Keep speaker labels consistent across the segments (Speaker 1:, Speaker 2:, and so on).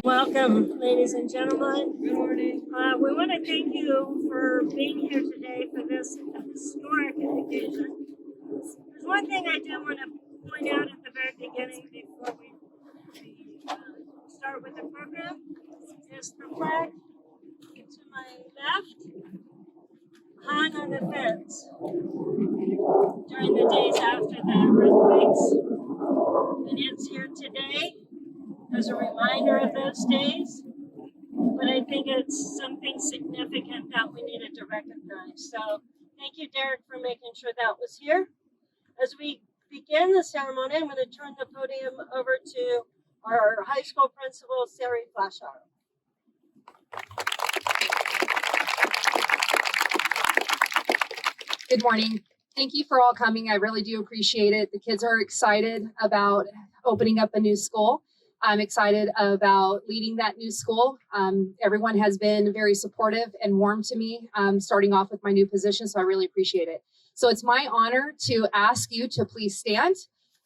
Speaker 1: Welcome, ladies and gentlemen. Good morning. We want to thank you for being here today for this historic occasion. There's one thing I do want to point out at the very beginning before we start with the program is the flag to my left hung on the fence during the days after the earthquakes, and it's here today as a reminder of those days. But I think it's something significant that we needed to recognize. So thank you, Derek, for making sure that was here. As we begin the ceremony, I'm going to turn the podium over to our high school principal, Sari Flashar.
Speaker 2: Good morning. Thank you for all coming. I really do appreciate it. The kids are excited about opening up a new school. I'm excited about leading that new school. Everyone has been very supportive and warm to me, starting off with my new position, so I really appreciate it. So it's my honor to ask you to please stand,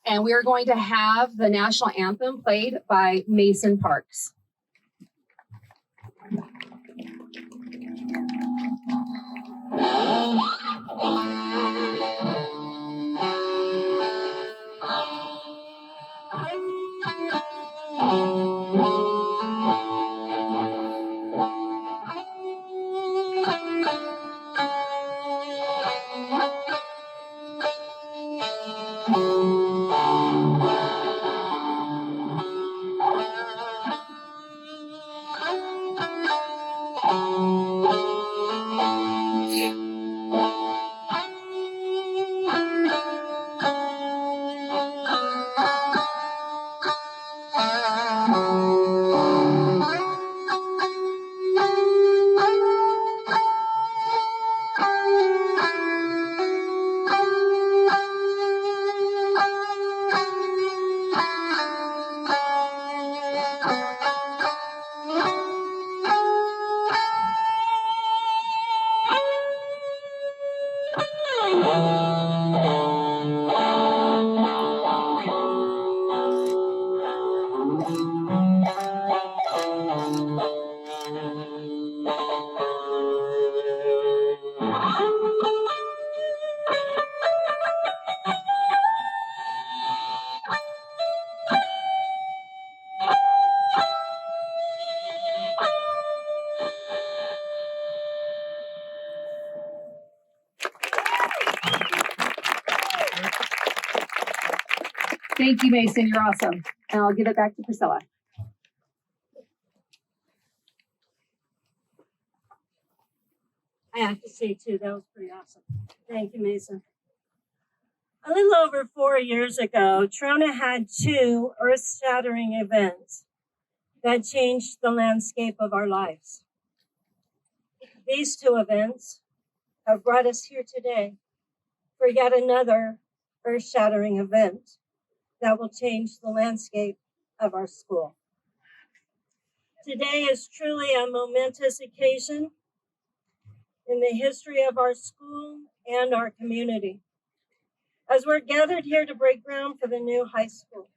Speaker 2: and we are going to have the national anthem played by Mason Parks. Thank you, Mason. You're awesome. And I'll give it back to Priscilla.
Speaker 1: I have to say, too, that was pretty awesome. Thank you, Mason. A little over 4 years ago, Trona had two earth-shattering events that changed the landscape of our lives. These two events have brought us here today for yet another earth-shattering event that will change the landscape of our school. Today is truly a momentous occasion in the history of our school and our community, as we're gathered here to break ground for the new high school.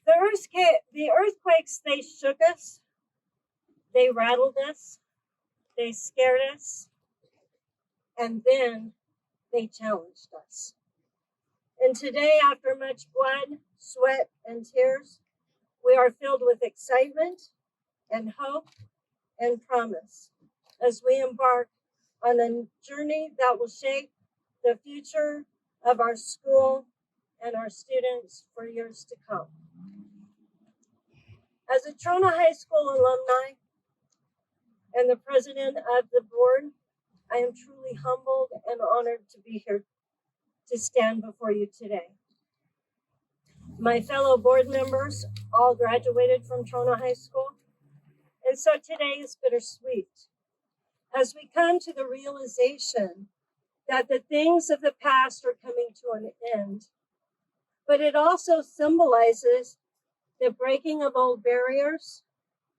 Speaker 1: The earthquakes, they shook us, they rattled us, they scared us, and then they challenged us. And today, after much blood, sweat, and tears, we are filled with excitement and hope and promise as we embark on a journey that will shape the future of our school and our students for years to come. As a Trona High School alumni and the president of the board, I am truly humbled and honored to be here to stand before you today. My fellow board members all graduated from Trona High School, and so today is bittersweet as we come to the realization that the things of the past are coming to an end, but it also symbolizes the breaking of old barriers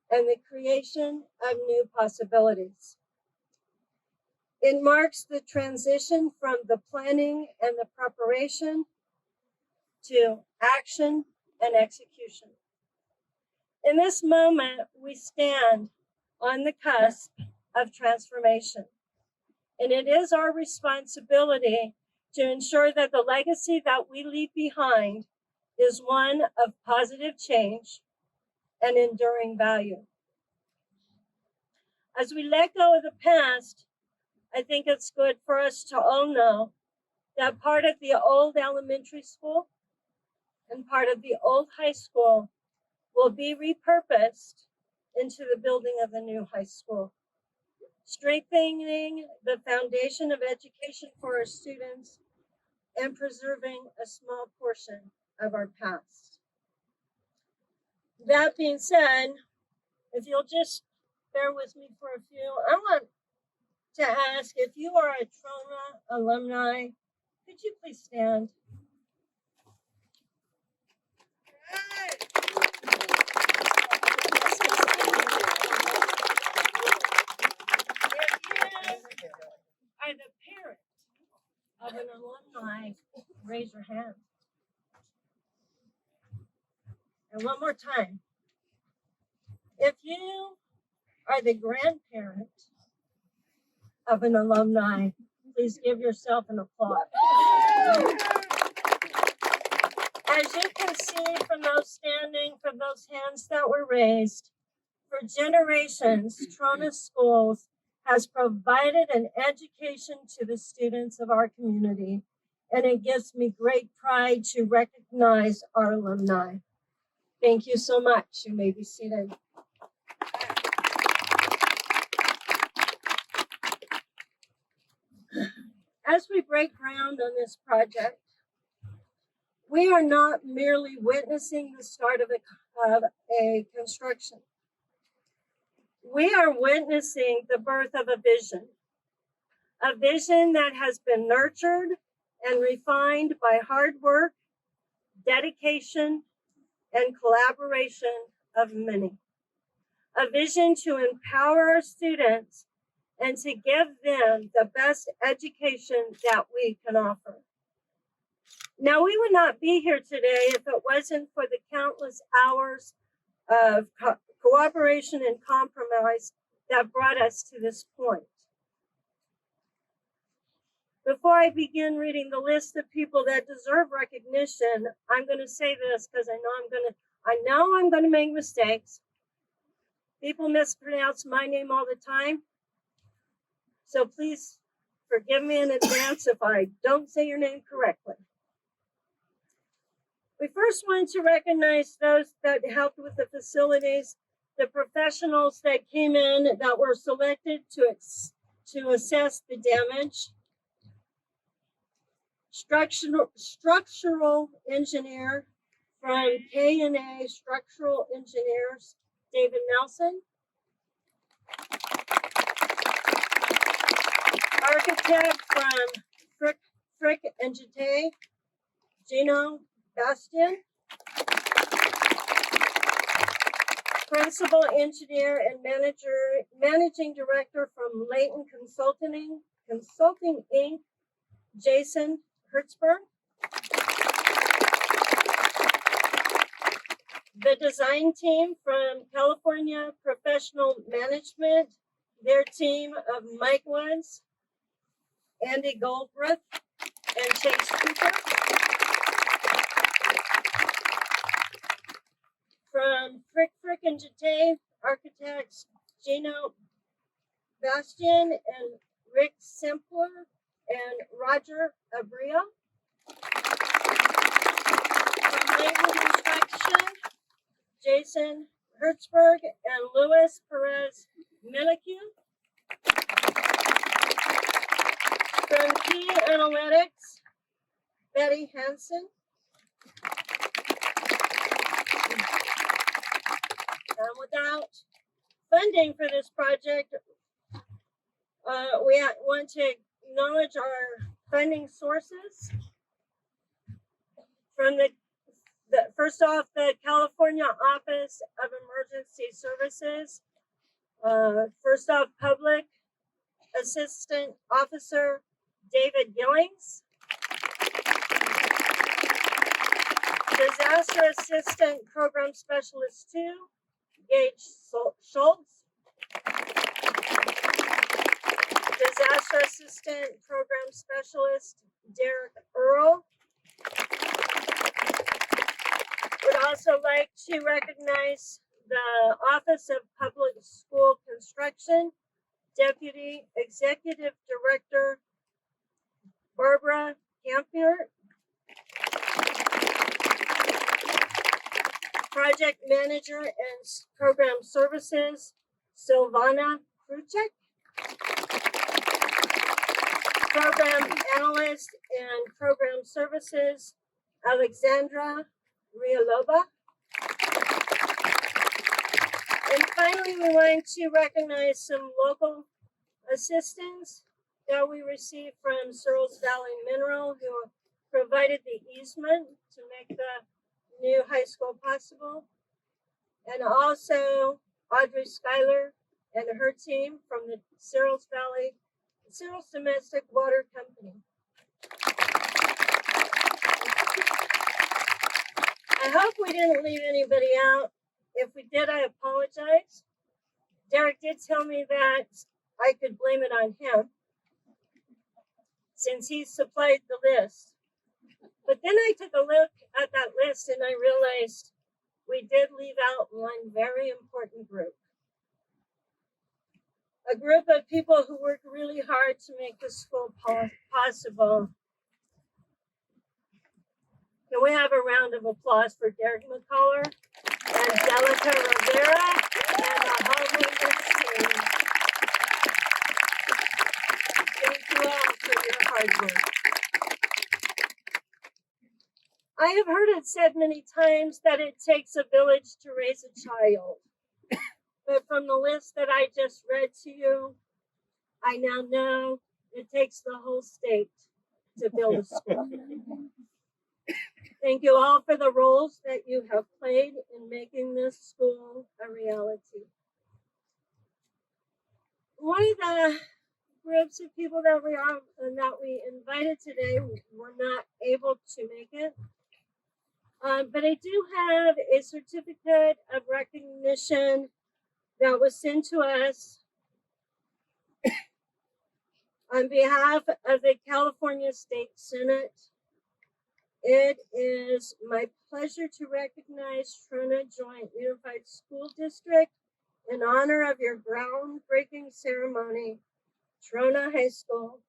Speaker 1: and the creation of new possibilities. It marks the transition from the planning and the preparation to action and execution. In this moment, we stand on the cusp of transformation, and it is our responsibility to ensure that the legacy that we leave behind is one of positive change and enduring value. As we let go of the past, I think it's good for us to all know that part of the old elementary school and part of the old high school will be repurposed into the building of the new high school, strengthening the foundation of education for our students and preserving a small portion of our past. That being said, if you'll just bear with me for a few, I want to ask, if you are a Trona alumni, could you please stand? If you are the parent of an alumni, raise your hand. And one more time. If you are the grandparent of an alumni, please give yourself an applause. As you can see from those standing, from those hands that were raised, for generations, Trona Schools has provided an education to the students of our community, and it gives me great pride to recognize our alumni. Thank you so much. You may be seated. As we break ground on this project, we are not merely witnessing the start of a construction. We are witnessing the birth of a vision that has been nurtured and refined by hard work, dedication, and collaboration of many. A vision to empower our students and to give them the best education that we can offer. Now, we would not be here today if it wasn't for the countless hours of cooperation and compromise that brought us to this point. Before I begin reading the list of people that deserve recognition, I'm going to say this because I know I'm going to make mistakes. People mispronounce my name all the time. So please forgive me in advance if I don't say your name correctly. We first want to recognize those that helped with the facilities, the professionals that came in that were selected to assess the damage. Structural engineer from K&A Structural Engineers, David Nelson. Architect from Frick and Jete, Gino Bastian. Principal engineer and managing director from Layton Consulting Inc., Jason Hertzberg. The design team from California Professional Management, their team of Mike Woods, Andy Goldbreath, and Chase Cooper. From Frick and Jate architects Gino Bastian and Rick Simpler and Roger Abrio. From Lakewood Inspection, Jason Hertzberg and Luis Perez Milicu. From Key Analytics, Betty Hansen. And without funding for this project, we want to acknowledge our funding sources. From the first off, the California Office of Emergency Services. First off, Public Assistant Officer David Gillings. Disaster Assistant Program Specialist 2, Gage Schultz. Disaster Assistant Program Specialist Derek Earl. Would also like to recognize the Office of Public School Construction, Deputy Executive Director Barbara Campier, Project Manager and Program Services Silvana Kruchek, Program Analyst and Program Services Alexandra Rialoba. And finally, we want to recognize some local assistance that we received from Searles Valley Mineral, who provided the easement to make the new high school possible. And also Audrey Schuyler and her team from the Searles Domestic Water Company. I hope we didn't leave anybody out. If we did, I apologize. Derek did tell me that I could blame it on him since he supplied the list. But then I took a look at that list and I realized we did leave out one very important group. A group of people who work really hard to make the school possible. Can we have a round of applause for Derek McCullough and Delica Rivera and the whole maintenance team? Thank you all for your hard work. I have heard it said many times that it takes a village to raise a child. But from the list that I just read to you, I now know it takes the whole state to build a school. Thank you all for the roles that you have played in making this school a reality. One of the groups of people that we invited today were not able to make it. But I do have a certificate of recognition that was sent to us on behalf of the California State Senate. It is my pleasure to recognize Trona Joint Unified School District in honor of your groundbreaking ceremony, Trona High School.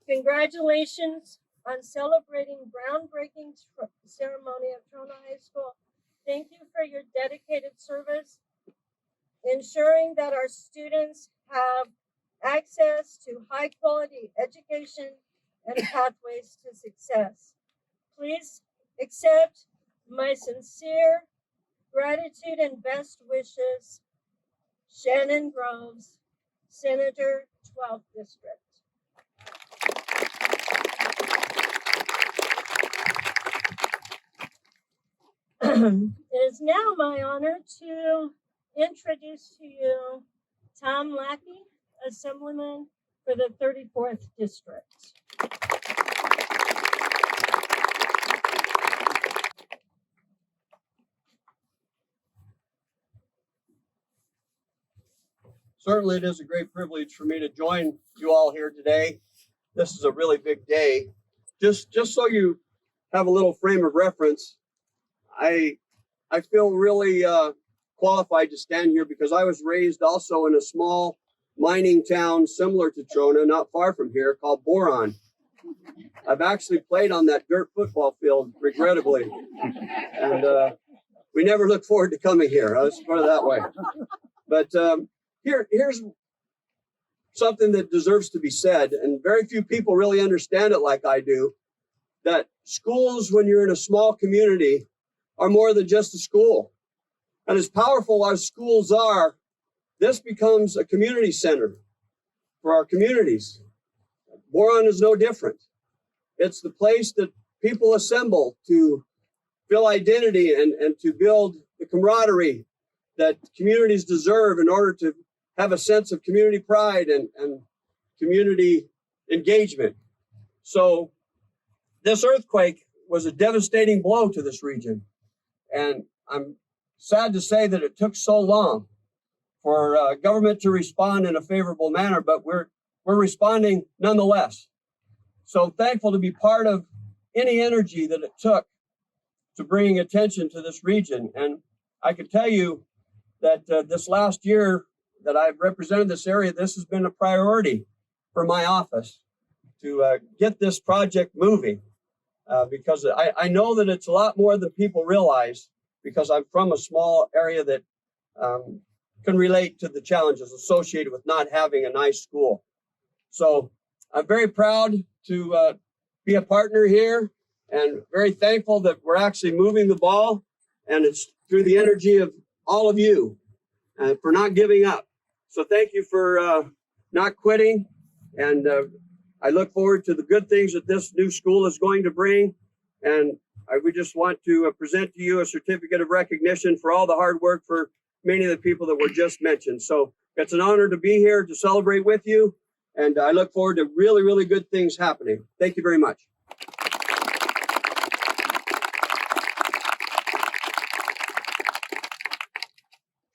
Speaker 1: Congratulations on celebrating groundbreaking ceremony of Trona High School. Thank you for your dedicated service, ensuring that our students have access to high quality education and pathways to success. Please accept my sincere gratitude and best wishes, Shannon Groves, Senator, 12th District. It is now my honor to introduce to you Tom Lackey, Assemblyman for the 34th District.
Speaker 3: Certainly, it is a great privilege for me to join you all here today. This is a really big day just so you have a little frame of reference, I feel really qualified to stand here because I was raised also in a small mining town similar to Trona, not far from here, called Boron. I've actually played on that dirt football field, regrettably, and we never look forward to coming here. Let's put it that way. But here's something that deserves to be said, and very few people really understand it like I do, that schools, when you're in a small community, are more than just a school. And as powerful as schools are, this becomes a community center for our communities. Boron is no different. It's the place that people assemble to feel identity and to build the camaraderie that communities deserve in order to have a sense of community pride and community engagement. So this earthquake was a devastating blow to this region. And I'm sad to say that it took so long for government to respond in a favorable manner, but we're responding nonetheless. So thankful to be part of any energy that it took to bring attention to this region. And I can tell you that this last year that I've represented this area, this has been a priority for my office to get this project moving because I know that it's a lot more than people realize because I'm from a small area that can relate to the challenges associated with not having a nice school. So I'm very proud to be a partner here and very thankful that we're actually moving the ball, and it's through the energy of all of you for not giving up. So thank you for not quitting, and I look forward to the good things that this new school is going to bring, and we just want to present to you a certificate of recognition for all the hard work for many of the people that were just mentioned. So it's an honor to be here to celebrate with you, and I look forward to really, really good things happening. Thank you very much.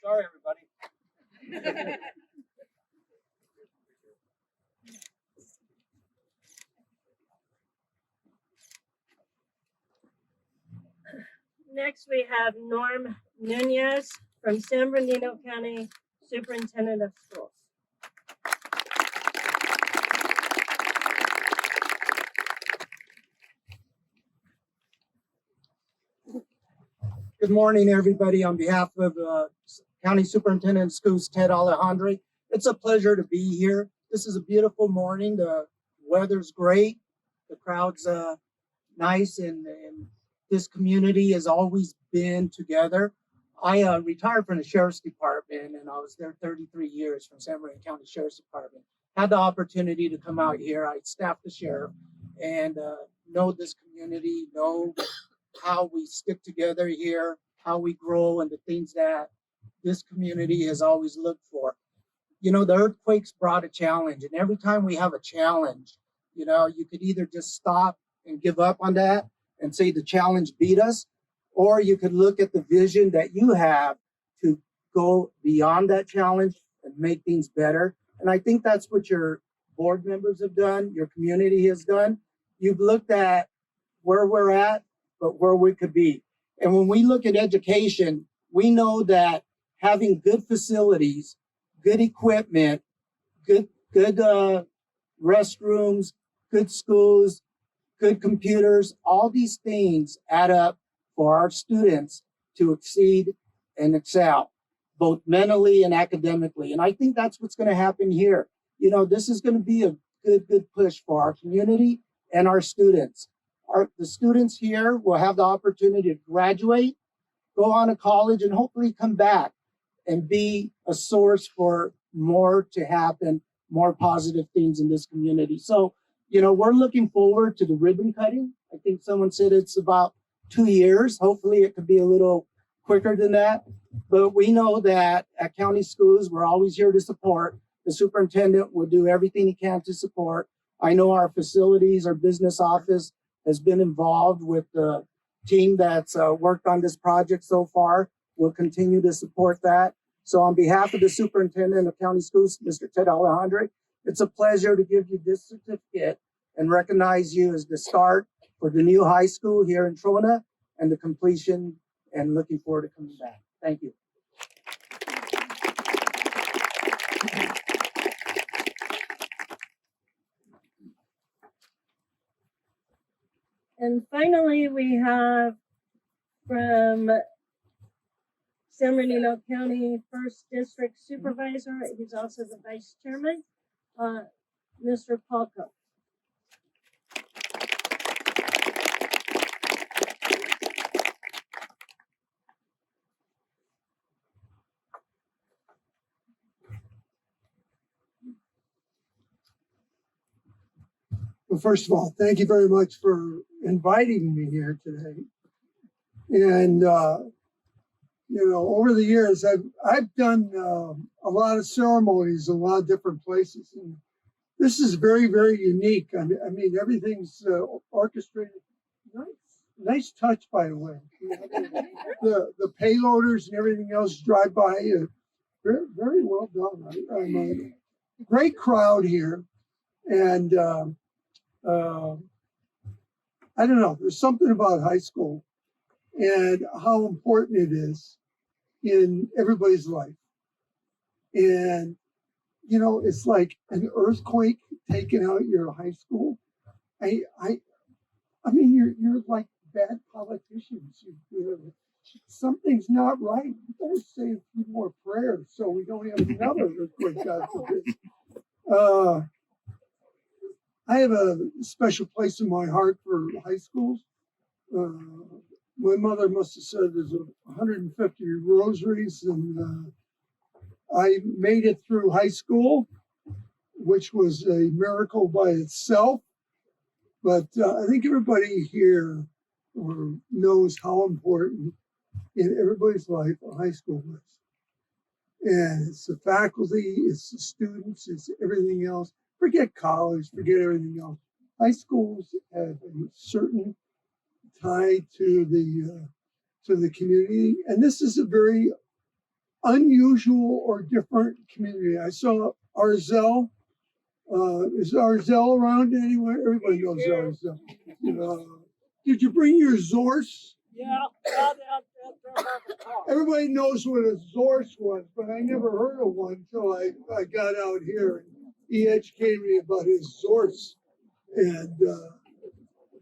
Speaker 3: Sorry, everybody.
Speaker 1: Next, we have Norm Nunez from San Bernardino County Superintendent of Schools.
Speaker 4: Good morning, everybody. On behalf of County Superintendent of Schools, Ted Alejandre, it's a pleasure to be here. This is a beautiful morning. The weather's great. The crowd's nice, and this community has always been together. I retired from the Sheriff's Department, and I was there 33 years from San Bernardino County Sheriff's Department. Had the opportunity to come out here. I staffed the sheriff and know this community, know how we stick together here, how we grow, and the things that this community has always looked for. You know, the earthquakes brought a challenge, and every time we have a challenge, you know, you could either just stop and give up on that and say the challenge beat us, or you could look at the vision that you have to go beyond that challenge and make things better. And I think that's what your board members have done, your community has done. You've looked at where we're at, but where we could be. And when we look at education, we know that having good facilities, good equipment, good restrooms, good schools, good computers, all these things add up for our students to exceed and excel, both mentally and academically. And I think that's what's going to happen here. You know, this is going to be a good push for our community and our students. The students here will have the opportunity to graduate, go on to college, and hopefully come back and be a source for more to happen, more positive things in this community. So, you know, we're looking forward to the ribbon cutting. I think someone said it's about 2 years. Hopefully it could be a little quicker than that. But we know that at county schools, we're always here to support. The superintendent will do everything he can to support. I know our facilities, our business office has been involved with the team that's worked on this project so far. We'll continue to support that. So on behalf of the superintendent of county schools, Mr. Ted Alejandre, it's a pleasure to give you this certificate and recognize you as the start for the new high school here in Trona and the completion, and looking forward to coming back. Thank you.
Speaker 1: And finally, we have from San Bernardino County First District Supervisor, he's also the Vice Chairman, Mr. Paul Cook.
Speaker 5: Well, first of all, thank you very much for inviting me here today. And over the years, I've done a lot of ceremonies in a lot of different places, and this is very, very unique. I mean, everything's orchestrated. Nice touch, by the way. The payloaders and everything else drive by. Very, very well done. I'm a great crowd here, and I don't know. There's something about high school and how important it is in everybody's life. And, it's like an earthquake taking out your high school. I mean, you're like bad politicians. Something's not right. You better say a few more prayers so we don't have another earthquake, God forbid. I have a special place in my heart for high schools. My mother must have said there's 150 rosaries, and I made it through high school, which was a miracle by itself. But I think everybody here knows how important in everybody's life a high school is. And it's the faculty, it's the students, it's everything else. Forget college, forget everything else. High schools have a certain tie to the community, and this is a very unusual or different community. I saw Arzell. Is Arzell around anywhere? Everybody knows Arzell. Did you bring your Zorse?
Speaker 1: Yeah.
Speaker 5: Everybody knows what a Zorse was, but I never heard of one until I got out here. He educated me about his Zorse. And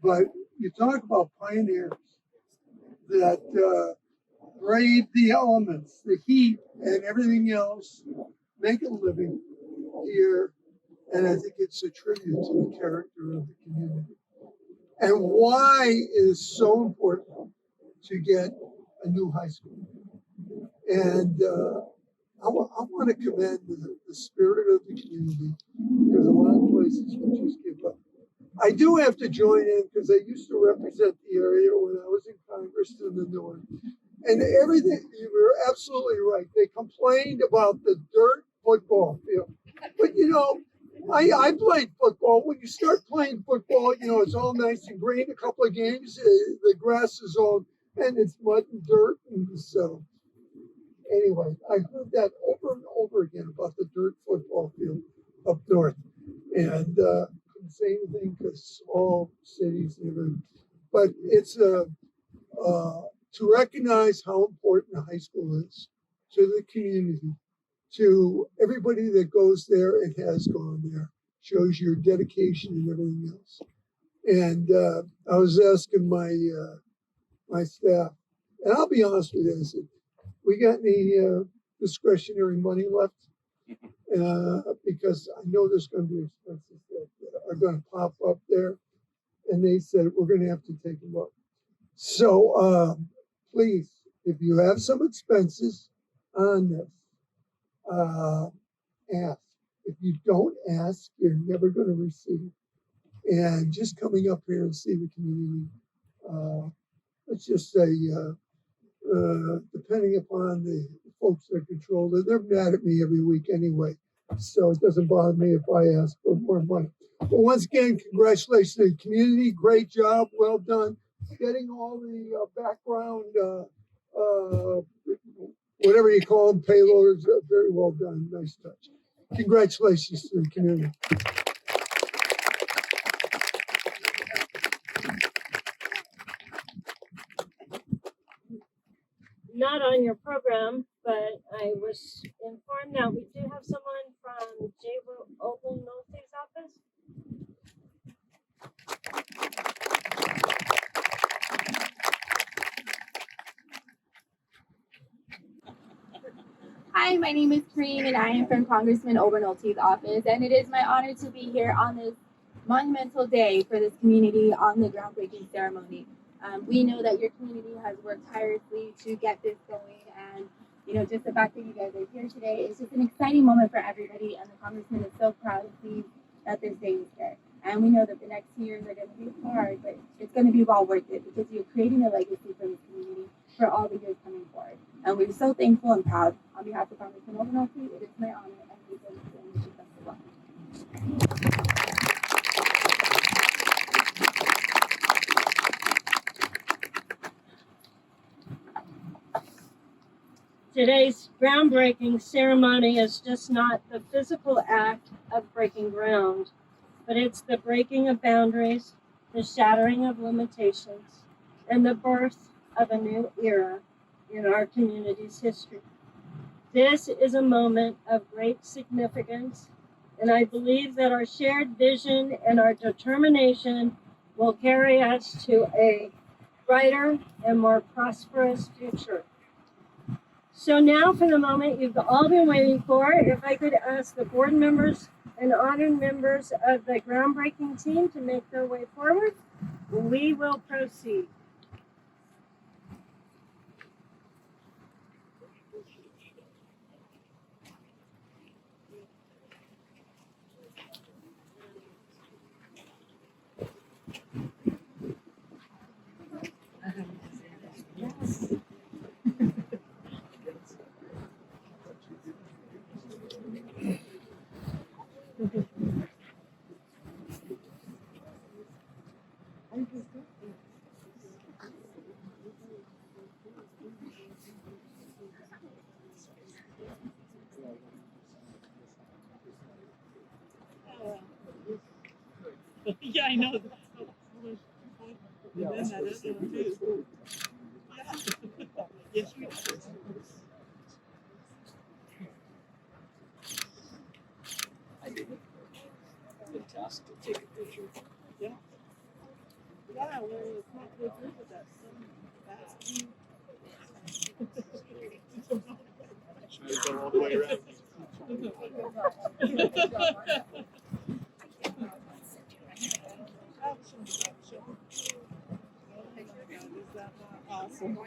Speaker 5: but you talk about pioneers that brave the elements, the heat, and everything else, make a living here. And I think it's a tribute to the character of the community. And why it is so important to get a new high school. And I want to commend the spirit of the community, because a lot of places we just give up. I do have to join in because I used to represent the area when I was in Congress in the north. And everything, you were absolutely right. They complained about the dirt football field. But I played football. When you start playing football, it's all nice and green. A couple of games, the grass is all, and it's mud and dirt. And so, anyway, I heard that over and over again about the dirt football field up north. And couldn't say anything because all cities and everything. But it's to recognize how important a high school is to the community, to everybody that goes there and has gone there, shows your dedication and everything else. And I was asking my staff, and I'll be honest with you, I said, we got any discretionary money left? Because I know there's going to be expenses that are going to pop up there. And they said, we're going to have to take a look. So please, if you have some expenses on this, ask. If you don't ask, you're never going to receive. And just coming up here and see the community, let's just say, depending upon the folks that control it, they're mad at me every week anyway. So it doesn't bother me if I ask for more money. But once again, congratulations to the community. Great job. Well done. Getting all the background, whatever you call them, payloaders, very well done. Nice touch. Congratulations to the community.
Speaker 1: your program, but I was informed that we do have someone from J. Ogle Nolte's office.
Speaker 6: Hi, my name is Kareem and I am from Congressman Obernolte's office, and it is my honor to be here on this monumental day for this community on the groundbreaking ceremony. We know that your community has worked tirelessly to get this going, and just the fact that you guys are here today is just an exciting moment for everybody, and the Congressman is so proud to see that this day is here. And we know that the next 2 years are going to be hard, but it's going to be well worth it because you're creating a legacy for this community for all the years coming forward. And we're so thankful and proud. On behalf of Congressman Obernolte, it is my honor and we thank you and wish you best of luck.
Speaker 1: Today's groundbreaking ceremony is just not the physical act of breaking ground, but it's the breaking of boundaries, the shattering of limitations, and the birth of a new era in our community's history. This is a moment of great significance, and I believe that our shared vision and our determination will carry us to a brighter and more prosperous future. So now for the moment you've all been waiting for, if I could ask the board members and honored members of the groundbreaking team to make their way forward, we will proceed.
Speaker 7: Yeah, I know. Yes, we do.
Speaker 3: Fantastic to take a picture.
Speaker 7: Yeah. Yeah, well, it's not good with that.
Speaker 3: Try to go all the way around.
Speaker 7: Awesome.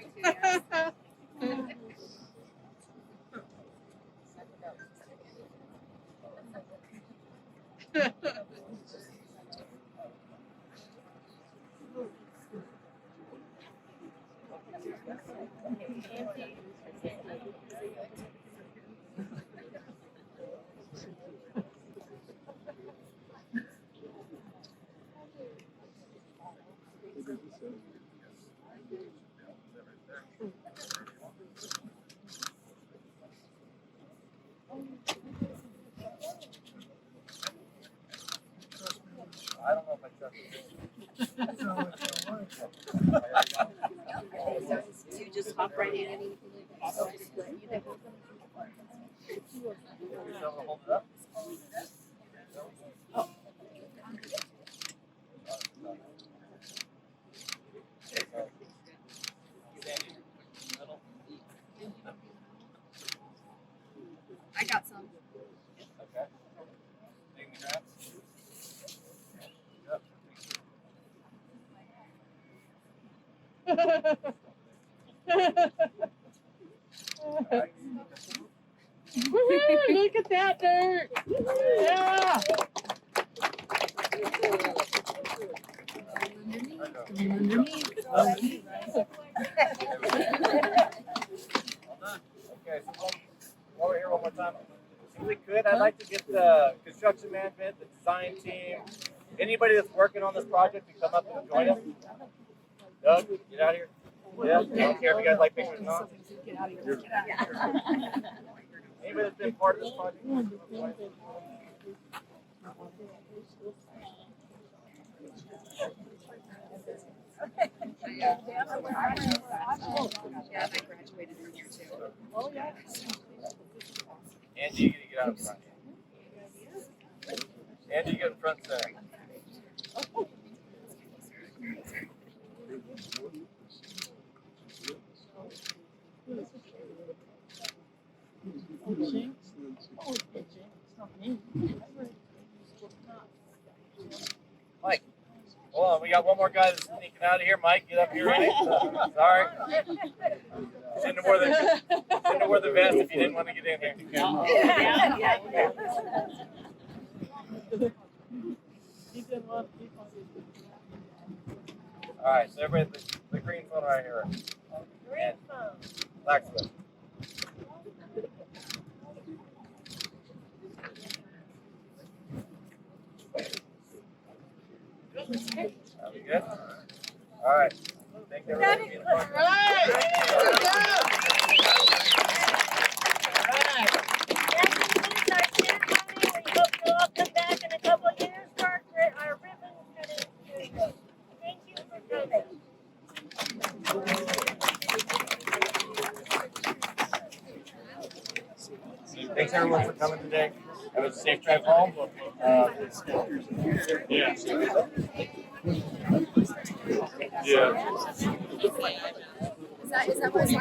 Speaker 3: I don't know if I trust
Speaker 6: You just hop right in.
Speaker 3: hold it up.
Speaker 6: I got some.
Speaker 3: Okay. Taking the grabs.
Speaker 7: Woohoo! Look at that dirt! Yeah!
Speaker 8: Okay, so while we're here one more time, if we could, I'd like to get the construction management, the design team, anybody that's working on this project to come up and join us. Doug, get out of here. Yeah, I don't care if you guys like pictures or not. Anybody that's been part of this project.
Speaker 2: Yeah, I graduated from here too.
Speaker 7: Oh, yeah.
Speaker 8: Angie, you gotta get out in front. Angie, get in front center. Mike, hold on. We got one more guy that's sneaking out of here. Mike, get up here ready. Sorry. Shouldn't have wore the vest if you didn't want to get in here. All right, so everybody, the green phone right here.
Speaker 1: Green phone.
Speaker 8: Blacksmith. Are we good? All right. Thank everybody for being a part.
Speaker 1: That concludes our ceremony. We hope you'll all come back in a couple of years for our ribbon cutting ceremony. Thank you for coming.
Speaker 8: Thanks everyone for coming today. Have a safe drive home. Yeah.
Speaker 2: Is that what's